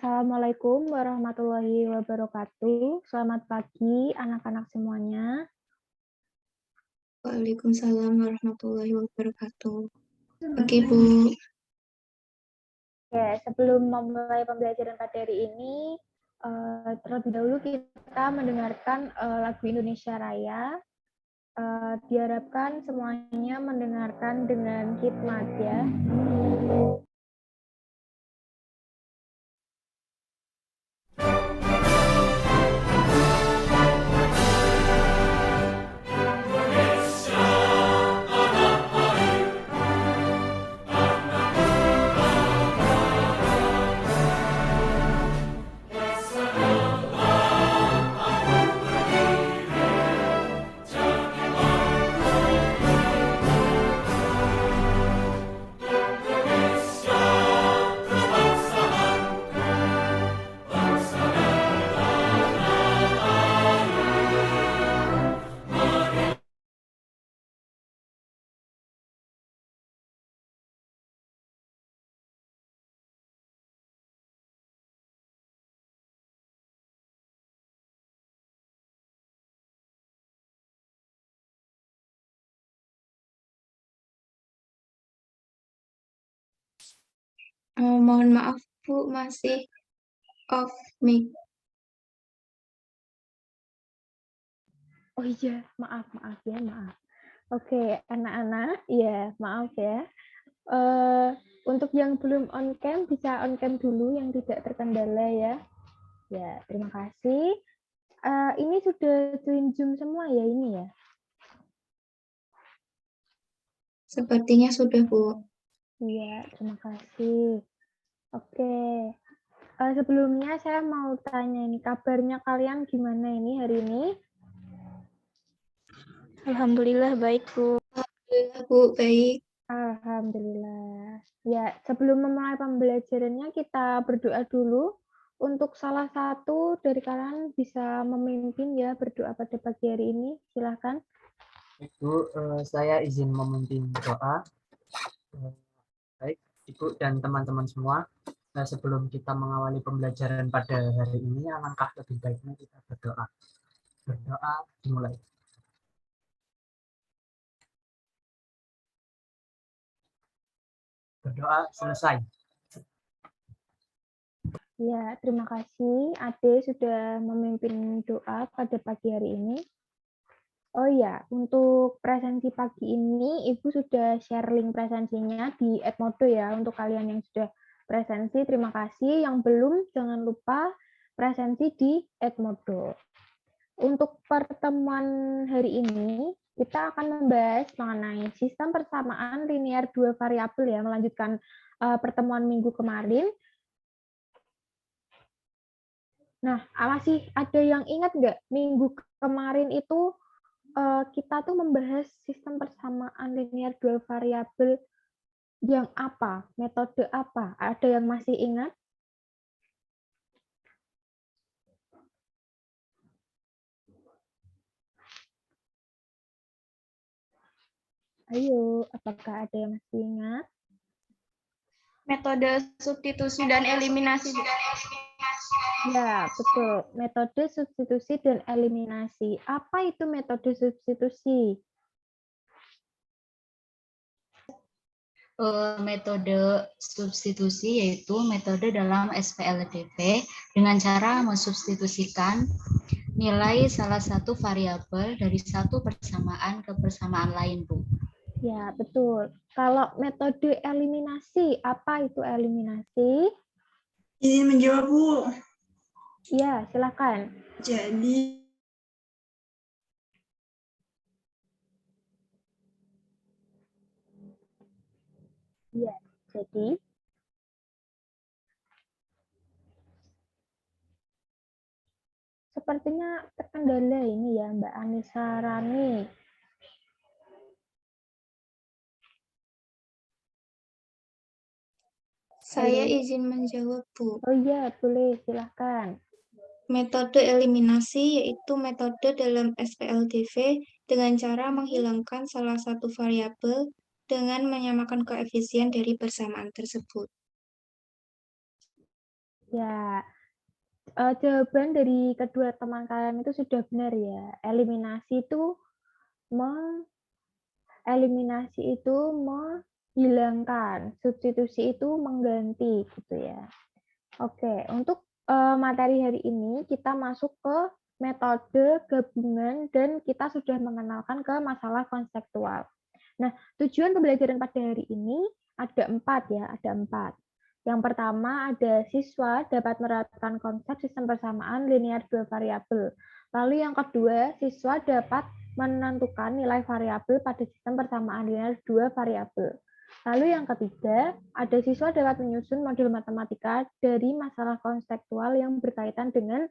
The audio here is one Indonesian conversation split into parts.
Assalamualaikum warahmatullahi wabarakatuh. Selamat pagi anak-anak semuanya. Waalaikumsalam warahmatullahi wabarakatuh. Oke, Bu. Oke, sebelum memulai pembelajaran materi ini, terlebih dahulu kita mendengarkan lagu Indonesia Raya. Diharapkan semuanya mendengarkan dengan hikmat ya. Mohon maaf, Bu, masih off mic. Oh iya, maaf ya, maaf. Oke, anak-anak, ya maaf ya. Untuk yang belum on cam bisa on cam dulu yang tidak terkendala ya. Ya, terima kasih. Ini sudah join Zoom semua ya ini ya? Sepertinya sudah, Bu. Iya, terima kasih. Oke. Sebelumnya saya mau tanya ini, kabarnya kalian gimana ini hari ini? Alhamdulillah baik, Bu. Alhamdulillah, Bu, baik. Alhamdulillah. Ya, sebelum memulai pembelajarannya kita berdoa dulu. Untuk salah satu dari kalian bisa memimpin ya berdoa pada pagi hari ini. Silakan. Ibu, saya izin memimpin doa. Baik, Ibu dan teman-teman semua, sebelum kita mengawali pembelajaran pada hari ini, alangkah lebih baiknya kita berdoa. Berdoa dimulai. Berdoa selesai. Ya, terima kasih Ade sudah memimpin doa pada pagi hari ini. Oh ya, untuk presensi pagi ini Ibu sudah share link presensinya di Edmodo ya untuk kalian yang sudah presensi. Terima kasih. Yang belum jangan lupa presensi di Edmodo. Untuk pertemuan hari ini kita akan membahas mengenai sistem persamaan linear dua variabel ya, melanjutkan pertemuan minggu kemarin. Nah, masih ada yang ingat nggak minggu kemarin itu kita tuh membahas sistem persamaan linear dua variabel yang apa? Metode apa? Ada yang masih ingat? Ayo, apakah ada yang masih ingat? Metode substitusi dan eliminasi. Ya, betul. Metode substitusi dan eliminasi. Apa itu metode substitusi? Metode substitusi yaitu metode dalam SPLDP dengan cara mensubstitusikan nilai salah satu variabel dari satu persamaan ke persamaan lain, Bu. Ya, betul. Kalau metode eliminasi, apa itu eliminasi? Izin menjawab, Bu. Ya, silakan. Jadi, Ya, jadi sepertinya terkendala ini ya, Mbak Anissa Rani. Saya Halo. izin menjawab, Bu. Oh iya, boleh, silahkan. Metode eliminasi yaitu metode dalam SPLDV dengan cara menghilangkan salah satu variabel dengan menyamakan koefisien dari persamaan tersebut. Ya, jawaban dari kedua teman kalian itu sudah benar ya. Eliminasi itu menghilangkan, substitusi itu mengganti gitu ya. Oke, untuk materi hari ini kita masuk ke metode gabungan dan kita sudah mengenalkan ke masalah konseptual. Nah, tujuan pembelajaran pada hari ini ada 4 ya, ada 4. Yang pertama ada siswa dapat menerapkan konsep sistem persamaan linear 2 variabel. Lalu yang kedua, siswa dapat menentukan nilai variabel pada sistem persamaan linear 2 variabel. Lalu yang ketiga, ada siswa dapat menyusun model matematika dari masalah konseptual yang berkaitan dengan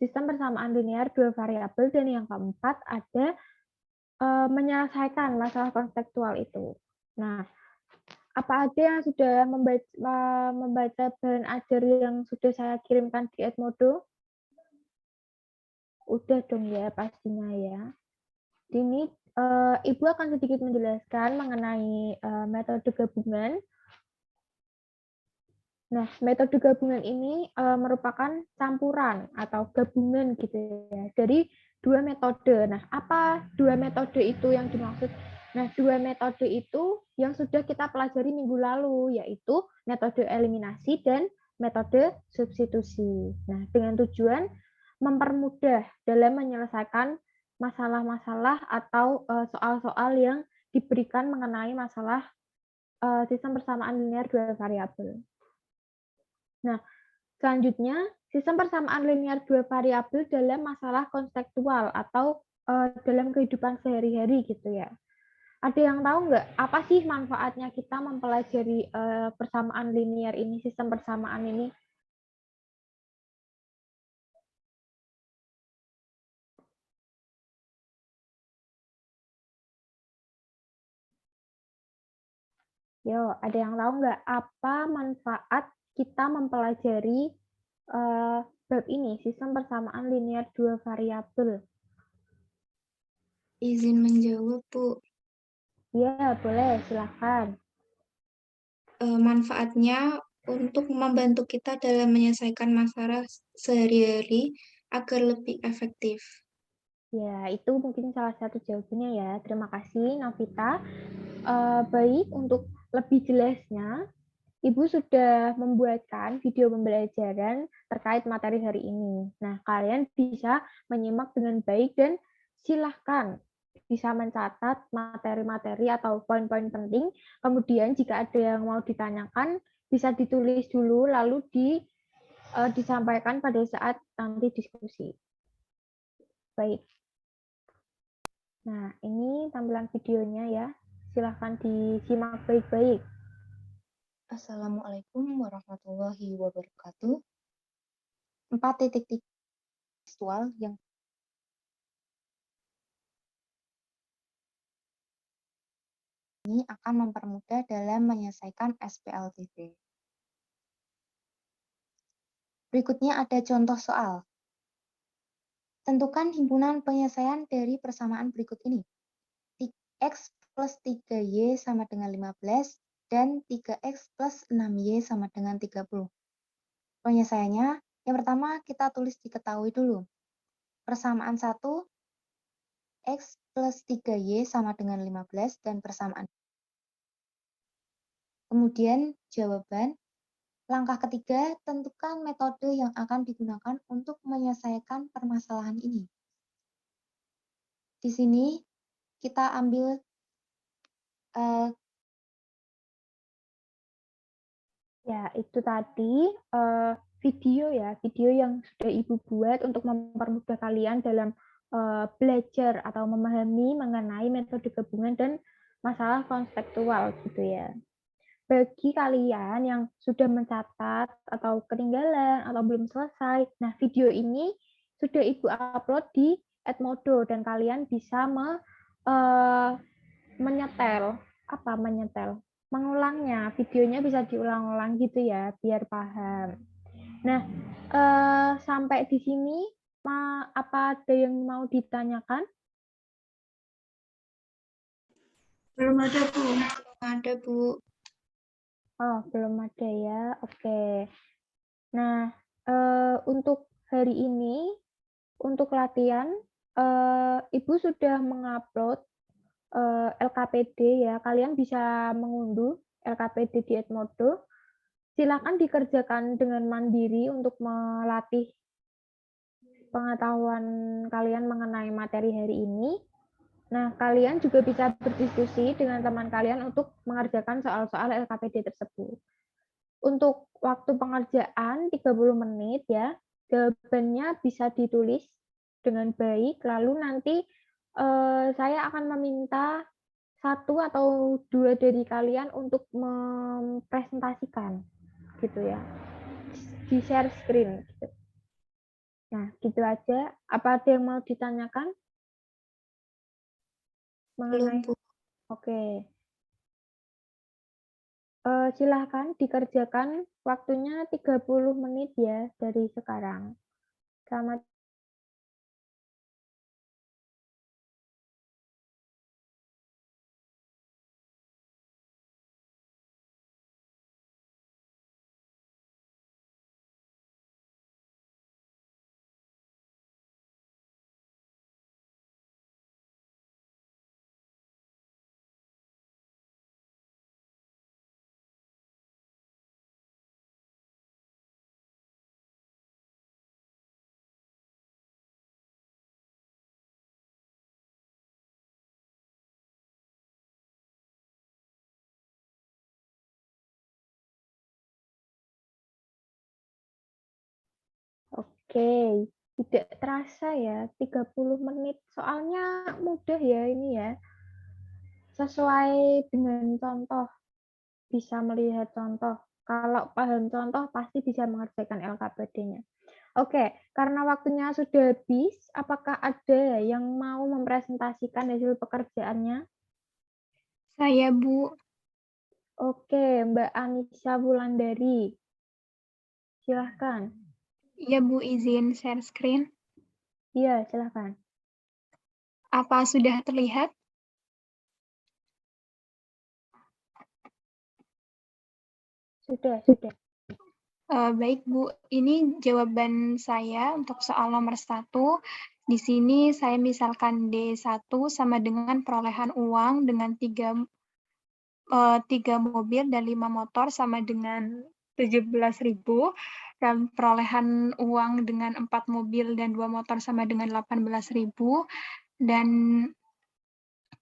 sistem persamaan linear 2 variabel. Dan yang keempat, ada menyelesaikan masalah konseptual itu. Nah, apa ada yang sudah membaca bahan ajar yang sudah saya kirimkan di Edmodo? Udah dong ya, pastinya ya. Ini Ibu akan sedikit menjelaskan mengenai metode gabungan. Nah, metode gabungan ini merupakan campuran atau gabungan gitu ya dari dua metode. Nah, apa dua metode itu yang dimaksud? Nah, dua metode itu yang sudah kita pelajari minggu lalu, yaitu metode eliminasi dan metode substitusi. Nah, dengan tujuan mempermudah dalam menyelesaikan masalah-masalah atau soal-soal yang diberikan mengenai masalah sistem persamaan linear dua variabel. Nah, selanjutnya, sistem persamaan linear dua variabel dalam masalah konseptual atau dalam kehidupan sehari-hari gitu ya. Ada yang tahu nggak apa sih manfaatnya kita mempelajari persamaan linear ini, sistem persamaan ini? Yo, ada yang tahu nggak apa manfaat kita mempelajari bab ini, sistem persamaan linear dua variabel? Izin menjawab, Bu. Ya, boleh, silakan. Manfaatnya untuk membantu kita dalam menyelesaikan masalah sehari-hari agar lebih efektif. Ya, itu mungkin salah satu jawabannya ya. Terima kasih, Novita. Baik, untuk lebih jelasnya, Ibu sudah membuatkan video pembelajaran terkait materi hari ini. Nah, kalian bisa menyimak dengan baik dan silahkan bisa mencatat materi-materi atau poin-poin penting. Kemudian jika ada yang mau ditanyakan, bisa ditulis dulu, lalu disampaikan pada saat nanti diskusi. Baik. Nah, ini tampilan videonya ya. Silahkan disimak baik-baik. Assalamualaikum warahmatullahi wabarakatuh. 4.3 tekstual yang ini akan mempermudah dalam menyelesaikan SPLTV. Berikutnya ada contoh soal. Tentukan himpunan penyelesaian dari persamaan berikut ini. X plus 3Y sama dengan 15 dan 3X plus 6Y sama dengan 30. Penyelesaiannya, yang pertama kita tulis diketahui dulu. Persamaan 1, X plus 3Y sama dengan 15 dan persamaan. Kemudian jawaban. Langkah ketiga, tentukan metode yang akan digunakan untuk menyelesaikan permasalahan ini. Di sini kita ambil Ya, itu tadi video yang sudah Ibu buat untuk mempermudah kalian dalam belajar atau memahami mengenai metode gabungan dan masalah konseptual gitu ya. Bagi kalian yang sudah mencatat atau ketinggalan atau belum selesai, nah video ini sudah Ibu upload di Edmodo dan kalian bisa mengulangnya, videonya bisa diulang-ulang gitu ya, biar paham. Nah, sampai di sini, apa ada yang mau ditanyakan? Belum ada, Bu. Ada, Bu. Oh, belum ada ya, oke. Nah, Untuk hari ini, untuk latihan, Ibu sudah mengupload LKPD ya. Kalian bisa mengunduh LKPD di Edmodo. Silakan dikerjakan dengan mandiri untuk melatih pengetahuan kalian mengenai materi hari ini. Nah, kalian juga bisa berdiskusi dengan teman kalian untuk mengerjakan soal-soal LKPD tersebut. Untuk waktu pengerjaan 30 menit ya, jawabannya bisa ditulis dengan baik, lalu nanti saya akan meminta 1 atau 2 dari kalian untuk mempresentasikan, gitu ya, di share screen. Gitu. Nah, gitu aja. Apa ada yang mau ditanyakan? Belum, Bu. Oke. Silahkan dikerjakan, waktunya 30 menit ya dari sekarang. Selamat. Oke, tidak terasa ya 30 menit. Soalnya mudah ya ini ya. Sesuai dengan contoh, bisa melihat contoh. Kalau paham contoh pasti bisa mengerjakan LKPD-nya. Oke, karena waktunya sudah habis, apakah ada yang mau mempresentasikan hasil pekerjaannya? Saya, Bu. Oke, Mbak Anissa Wulandari. Silahkan. Iya, Bu, izin share screen. Iya, silahkan. Apa sudah terlihat? Sudah. Baik, Bu. Ini jawaban saya untuk soal nomor 1. Di sini saya misalkan D1 sama dengan perolehan uang dengan 3 mobil dan 5 motor sama dengan 17.000, dan perolehan uang dengan 4 mobil dan 2 motor sama dengan 18.000, dan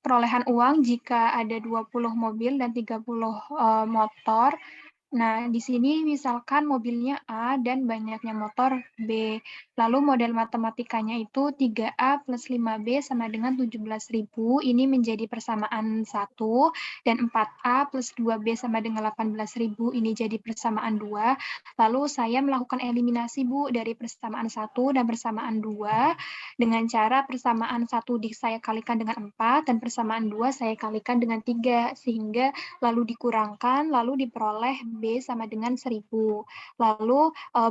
perolehan uang jika ada 20 mobil dan 30 motor. Nah, di sini misalkan mobilnya A dan banyaknya motor B. Lalu model matematikanya itu 3A plus 5B sama dengan 17.000. Ini menjadi persamaan 1. Dan 4A plus 2B sama dengan 18.000. Ini jadi persamaan 2. Lalu saya melakukan eliminasi, Bu, dari persamaan 1 dan persamaan 2. Dengan cara persamaan 1 saya kalikan dengan 4 dan persamaan 2 saya kalikan dengan 3. Sehingga lalu dikurangkan, lalu diperoleh B sama dengan 1.000. Lalu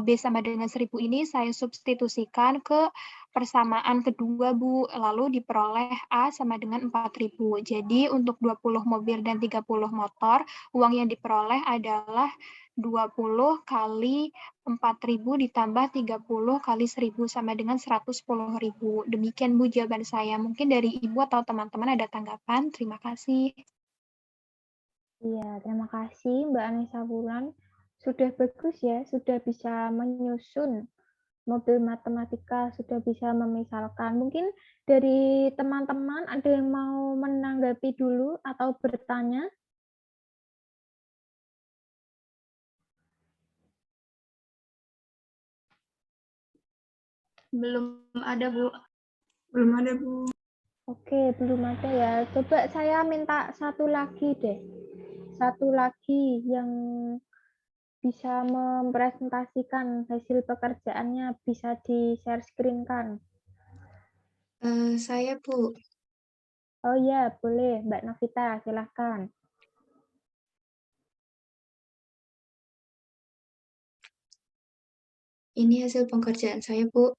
B sama dengan 1.000 ini saya substitusikan ke persamaan kedua, Bu. Lalu diperoleh A sama dengan 4.000. Jadi untuk 20 mobil dan 30 motor, uang yang diperoleh adalah 20 kali 4.000 ditambah 30 kali 1.000 sama dengan 110.000. Demikian, Bu, jawaban saya. Mungkin dari Ibu atau teman-teman ada tanggapan. Terima kasih. Iya, terima kasih Mbak Anissa Wulan. Sudah bagus ya, sudah bisa menyusun model matematika, sudah bisa memisalkan. Mungkin dari teman-teman ada yang mau menanggapi dulu atau bertanya? Belum ada, Bu. Belum ada, Bu. Oke, belum ada ya. Coba saya minta satu lagi deh. Satu lagi yang bisa mempresentasikan hasil pekerjaannya, bisa di-share screen-kan. Saya, Bu. Oh iya, boleh. Mbak Novita, silahkan. Ini hasil pekerjaan saya, Bu.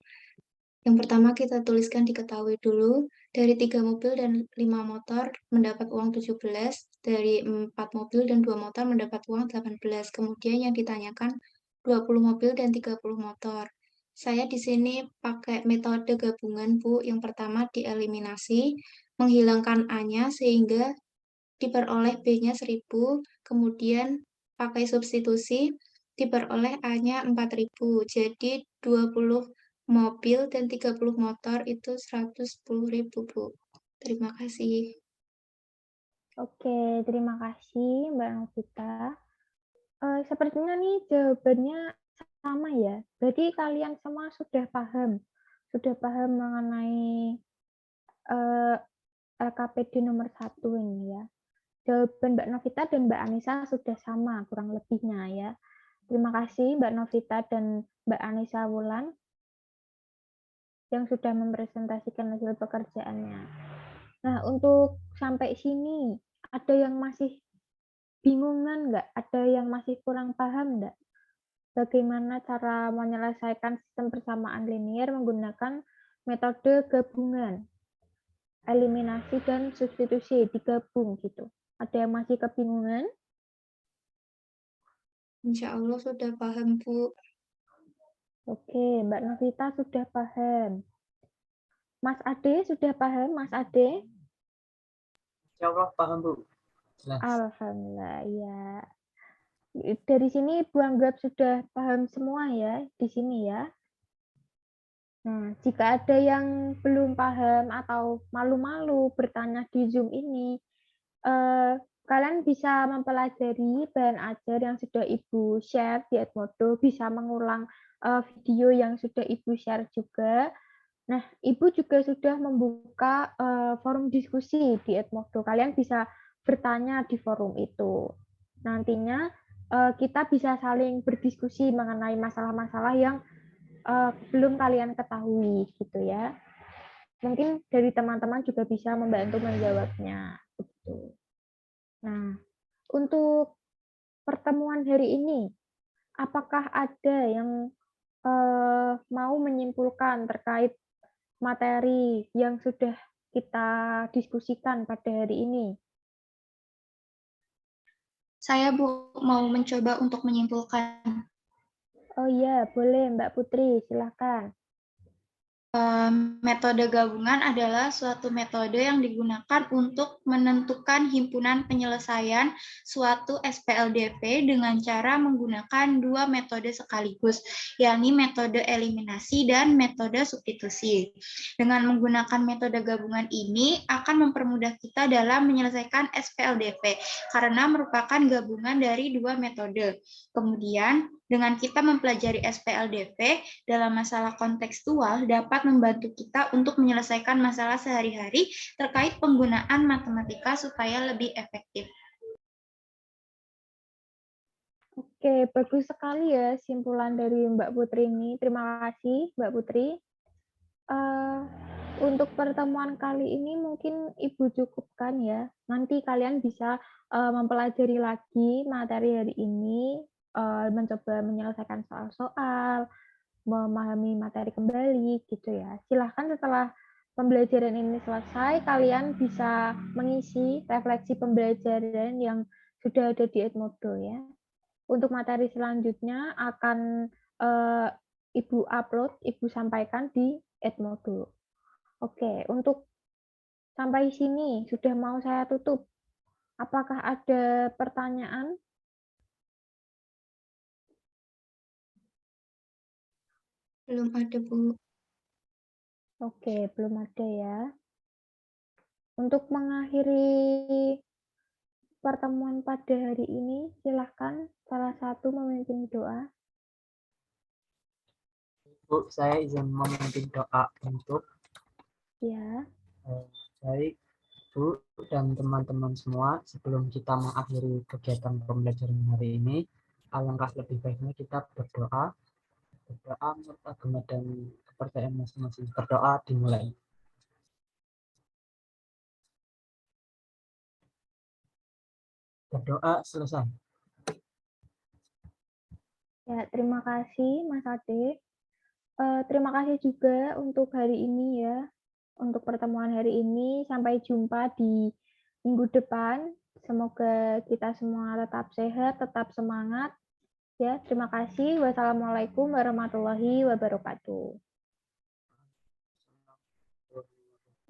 Yang pertama kita tuliskan diketahui dulu, dari 3 mobil dan 5 motor mendapat uang 17, dari 4 mobil dan 2 motor mendapat uang 18. Kemudian yang ditanyakan 20 mobil dan 30 motor. Saya di sini pakai metode gabungan, Bu. Yang pertama dieliminasi, menghilangkan A-nya sehingga diperoleh B-nya 1000, kemudian pakai substitusi, diperoleh A-nya 4000. Jadi 20 mobil dan 30 motor itu 110.000, Bu. Terima kasih. Oke, terima kasih Mbak Novita. Sepertinya nih jawabannya sama ya. Berarti kalian semua sudah paham mengenai LKPD nomor 1 ini ya. Jawaban Mbak Novita dan Mbak Anissa sudah sama kurang lebihnya ya. Terima kasih Mbak Novita dan Mbak Anissa Wulan yang sudah mempresentasikan hasil pekerjaannya. Nah, untuk sampai sini ada yang masih bingungan nggak? Ada yang masih kurang paham nggak? Bagaimana cara menyelesaikan sistem persamaan linier menggunakan metode gabungan, eliminasi dan substitusi digabung gitu. Ada yang masih kebingungan? Insya Allah sudah paham, Bu. Oke, Mbak Novita sudah paham. Mas Ade sudah paham, Mas Ade? Insya Allah paham, Bu. Jelas. Alhamdulillah, ya. Dari sini Ibu anggap sudah paham semua ya, di sini ya. Nah, jika ada yang belum paham atau malu-malu bertanya di Zoom ini, kalian bisa mempelajari bahan ajar yang sudah Ibu share di Edmodo, bisa mengulang video yang sudah Ibu share juga. Nah, Ibu juga sudah membuka forum diskusi di Edmodo. Kalian bisa bertanya di forum itu. Nantinya kita bisa saling berdiskusi mengenai masalah-masalah yang belum kalian ketahui gitu ya. Mungkin dari teman-teman juga bisa membantu menjawabnya. Gitu. Nah, untuk pertemuan hari ini, apakah ada yang mau menyimpulkan terkait materi yang sudah kita diskusikan pada hari ini? Saya, Bu, mau mencoba untuk menyimpulkan. Oh iya, boleh Mbak Putri, silakan. Metode gabungan adalah suatu metode yang digunakan untuk menentukan himpunan penyelesaian suatu SPLDP dengan cara menggunakan dua metode sekaligus, yakni metode eliminasi dan metode substitusi. Dengan menggunakan metode gabungan ini akan mempermudah kita dalam menyelesaikan SPLDP karena merupakan gabungan dari dua metode. Kemudian, dengan kita mempelajari SPLDP dalam masalah kontekstual dapat membantu kita untuk menyelesaikan masalah sehari-hari terkait penggunaan matematika supaya lebih efektif. Oke, bagus sekali ya simpulan dari Mbak Putri ini. Terima kasih Mbak Putri. Untuk pertemuan kali ini mungkin Ibu cukupkan ya. Nanti kalian bisa mempelajari lagi materi hari ini, mencoba menyelesaikan soal-soal, memahami materi kembali gitu ya. Silahkan setelah pembelajaran ini selesai, kalian bisa mengisi refleksi pembelajaran yang sudah ada di Edmodo ya. Untuk materi selanjutnya akan Ibu upload, Ibu sampaikan di Edmodo. Oke, untuk sampai sini sudah mau saya tutup. Apakah ada pertanyaan? Belum ada, Bu. Oke, belum ada ya. Untuk mengakhiri pertemuan pada hari ini, silahkan salah satu memimpin doa. Bu, saya izin memimpin doa untuk Ya. baik Bu dan teman-teman semua. Sebelum kita mengakhiri kegiatan pembelajaran hari ini, alangkah lebih baiknya kita berdoa menurut agama dan kepercayaan masing-masing. Berdoa dimulai. Berdoa selesai. Ya, terima kasih Mas Ade. Terima kasih juga untuk hari ini ya. Untuk pertemuan hari ini, sampai jumpa di minggu depan. Semoga kita semua tetap sehat, tetap semangat. Ya, terima kasih. Wassalamualaikum warahmatullahi wabarakatuh.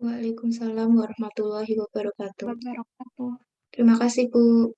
Waalaikumsalam warahmatullahi wabarakatuh. Wabarakatuh. Terima kasih, Bu.